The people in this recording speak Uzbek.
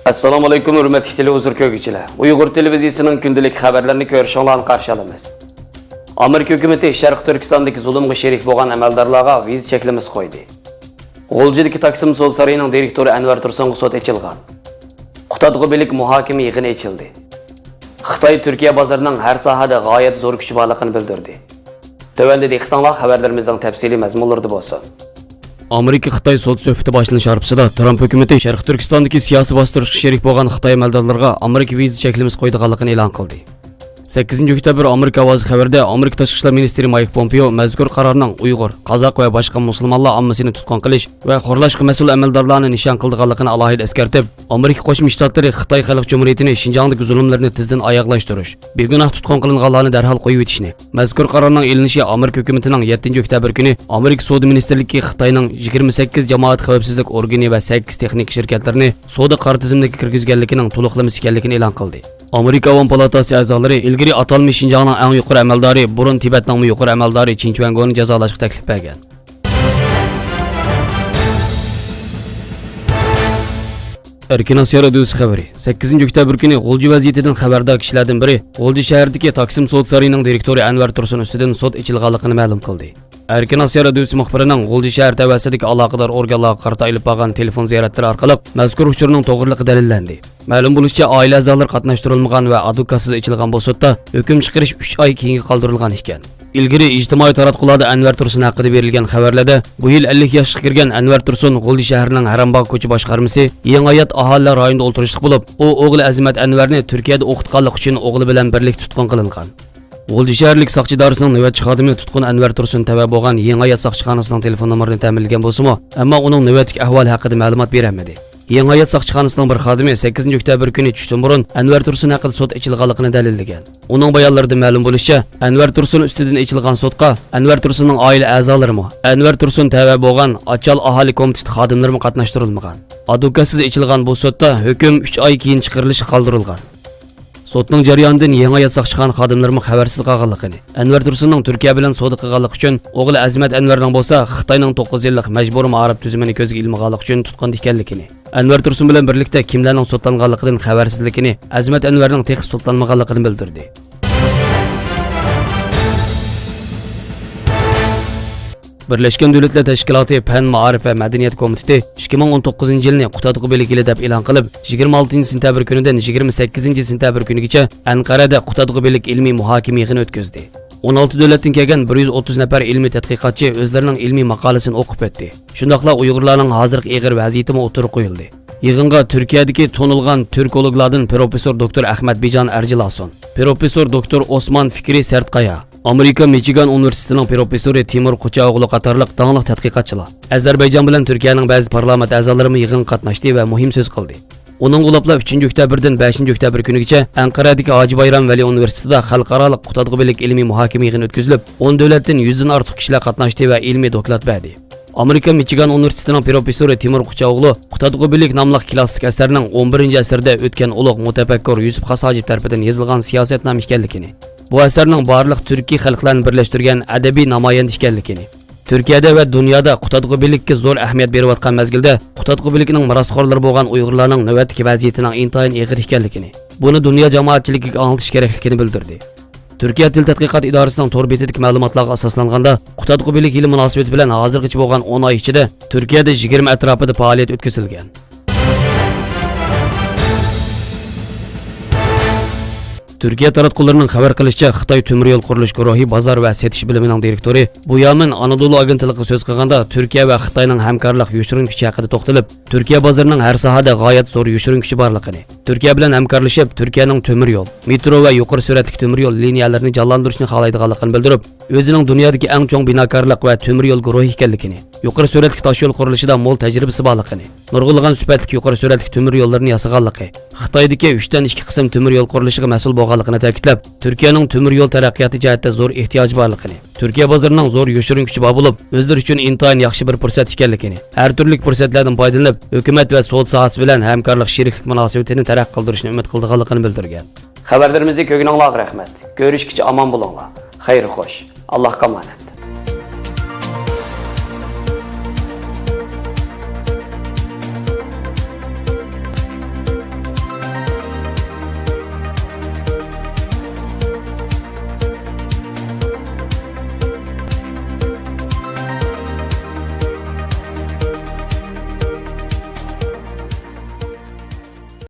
Assalomu alaykum hurmatli televizor ko'rguvchilar. Uyg'ur televiziyasining kundalik xabarlarini ko'rishinglarni qarshi olamiz. Amerika hukumatı Sharq Turkistondagi zulmga sherik bo'lgan amaldorlarga viza cheklimiz qo'ydi. G'o'ljidagi Taksim So'l saroyining direktori Anvar Tursunga sud ochilgan. Qutadg'ubilik muhokama yig'ini ochildi. Xitoy Turkiya bozorining har sohada g'oyat zo'r kuchi borligini bildirdi. Tövəndə diqqətinizə xəbərlərimizdən təfsili məzmunlarda bolsun. Amerika Xitoy sud söhbəti başlanış arpısında Trump hökuməti Şərq Türkistondakı siyasi bastırışqa şerik bolğan Xitoy əməldarlarına Amerika viza çəklimiz qoyduğanlığını elan qıldı. 8 oktyabr Amerika ovozi xabarida Amerika Tashqi ishlar ministri Mike Pompeo mazkur qarorning Uyg'ur, Qozoq va boshqa musulmonlar ommasini tutqun qilish va xo'rlashga mas'ul amaldorlarni nishon qilganligini alohida eskartib, Amerika Qo'shma Shtatlari Xitoy Xalq Jumhuriyatini Xinjiangdagi zulmlarni tizdan oyoqlashtirish, begunoh tutqun qilinganlarni darhol qo'yib etishni, mazkur qarorning elinishi Amerika hukumatining 7 oktyabr kuni Amerika Savdo ministrligi Xitoyning 28 jamoat xavfsizlik organi va 8 texnik shirkatlarni savdo qor tizimiga kirgizganligining to'liqlamasi ekanligini e'lon qildi. Amerika Avam palatasi a'zolari ilgari atalmış Xinjiangning eng yuqori amaldori, burun Tibetning yuqori amaldori Chinchuangoni jazolashga taklif bergan. Erkin Asiya radiosi xabari 8 oktyabr kuni G'o'lji vaziyatidan xabardor kishilardan biri G'o'lji shahridagi Taksim sud saroyining direktori Anvar Tursun ustidan sud ochilganligini ma'lum qildi. Erkin Asiya radiosi muxbirining G'o'lji shahar tavasidagi aloqador organlarga qarata olib borgan telefon ziyoratlari orqali mazkur uchurning to'g'riligi dalillandi. Ma'lum bo'lishicha, oila a'zolari qatnashtirilmagan va advokatsiz ochilgan bu sudda hukm chiqarish 3 oy keyinga qoldirilgan ekan. İlgari ijtimoiy taratqularda Anvar Tursun haqida berilgan xabarlarda bu yil 50 yoshga kirgan Anvar Tursun G'o'lji shahrining Harambog' ko'cha boshqarmasi yangi hayot aholi rayonida o'ltirishlik bo'lib, u o'g'li Azimat Anvarni Turkiyada o'qitganlik uchun o'g'li bilan birlikda tutqun qilingan. G'o'lji shaharlik soqchi idorasining navbatchi xodimi tutqun Anvar Tursun tava bo'lgan yangi hayot soqchixonasining telefon nomerini ta'minlagan bo'lsa-mu, ammo uning navbatdagi ahvoli haqida ma'lumot berolmadi. Yangi hayot soqchixonasining bir xodimi 8 oktyabr kuni tushdan burun Anvar Tursun haqida sud ochilganligini dalillangan. Uning bayonlarida ma'lum bo'lishicha, Anvar Tursun ustidan ochilgan sudga Anvar Tursunning oila a'zolarimi, Anvar Tursun tava bo'lgan Achal aholi komiteti xodimlari qatnashtirilmagan. Advokatsiz ochilgan bu sudda hukm 3 oy keyin chiqarilishi qoldirilgan. Sudning jarayonidan yangi hayot soqchixona xodimlari xabarsiz qolganligini, Anvar Tursunning Turkiya bilan savdo qilganligi uchun o'g'li Azimat Anvarning bo'lsa Xitoyning 9 yillik majburiy ma'rif tuzumini ko'zga ilmaganligi uchun tutqun ekanligini, Anvar Tursun bilan birlikda kimlarning sudlanganligidan xabarsizligini, Azimat Anvarning texnik sudlanmaganligini bildirdi. Birleşken Devletler Teşkilatı Fen, Ma'arif ve Medeniyet Komiteti 2019 yılını Qutadg'ubilik yili deb e'lon qilib, 26 sentabr kunidan 28 sentabr kunigacha Anqarada Qutadg'ubilik ilmiy muhokama yig'ini o'tkazdi. 16 davlatdan kelgan 130 nafar ilmiy tadqiqotchi o'zlarining ilmiy maqolasini o'qib o'tdi. Shundaqla Uyg'urlarning hozirgi ig'ir vaziyatini o'tirib qo'yildi. Yig'inga Turkiyadagi tonilgan türkologlardan Professor Dr. Ahmad Bijan Arjilason, Professor Dr. Osman Fikri Sertkaya, Amerika Michigan Universitetining professori Timur Qo'chaoğlu qatorliq dangliq tadqiqotchilar Ozarbayjon bilan Turkiyaning ba'zi parlament a'zolari yig'in qatnashdi va muhim so'z qildi. Uning g'ulablab 3 oktyabrdan 5 oktyabr kunigacha Anqaradagi Hoji Bayram Vali universitetida xalqaro Qutadg'ubilik ilmiy muhokama yig'ini o'tkazilib, 10 davlatdan 100 dan ortiq kishilar qatnashdi va ilmiy doklad berdi. Amerika Michigan Universitetining professori Timur Qo'chaoğlu Qutadg'ubilik nomli klassik asarning 11-asrda o'tgan ulug' mutafakkur Yusuf Xasojib tomonidan yozilgan siyosatnoma ekanligini, bu asarning barliq turkiy xalqlarni birlashtirgan adabiy namoyon ekanligini, Turkiyada va dunyoda Qutadg'ubilikka zo'r ahamiyat berayotgan mezgilda Qutadg'ubilikning merosxo'rlari bo'lgan Uyg'urlarning navbatdagi vaziyatining intayin og'ir ekanligini, buni dunyo jamoatchiligiga anglatish kerakligini bildirdi. Turkiya til tadqiqot idorasining to'r betidagi ma'lumotlarga asoslanganda Qutadg'ubilik yili munosabati bilan hozirgacha bo'lgan 10 oy ichida Turkiyada 20 atrofida faoliyat o'tkazilgan. Turkiya taratqullarining xabar qilishicha, Xitoy temir yo'l qurilish guruhi bozor va setish bilimining direktori Buyamin Anadolu agentligiga so'z qilganda Turkiya va Xitoyning hamkorlik yoshirin kuchi haqida to'xtalib, Turkiya bozorining har sohada g'oyat zo'r yoshirin kuchi borligini, Turkiya bilan hamkorlashib Turkiyaning temir yo'l, metro va yuqori sur'atli temir yo'l liniyalarini jonlantirishni xohlaydiganligini bildirib, o'zining dunyodagi eng chong binokorlik va temir yo'l guruhi ekanligini, yuqori sur'atli tosh yo'l qurilishida mo'l tajribasi borligini, nurg'ulg'an sifatli yuqori sur'atli temir yo'llarini yasaganligi, Xitoydagi 3 dan 2 qism temir yo'l qurilishiga mas'ul bo'lganligini ta'kidlab, Turkiyaning temir yo'l taraqqiyoti jihatida zo'r ehtiyoj borligini, Turkiya bozorining zo'r yoshirin kuchi bor bo'lib, o'zlari uchun intayin yaxshi bir fursat ekanligini, har turli fursatlardan foydalanib, hukumat va savdo sohasi bilan hamkorlik sheriklik munosabatini taraqqiy qildirishni umid qilganligini bildirgan. Xabarlarimizni ko'rganinglarga rahmat. Ko'rishguncha omon bo'linglar. Xayr xo'sh. Allohga omonat.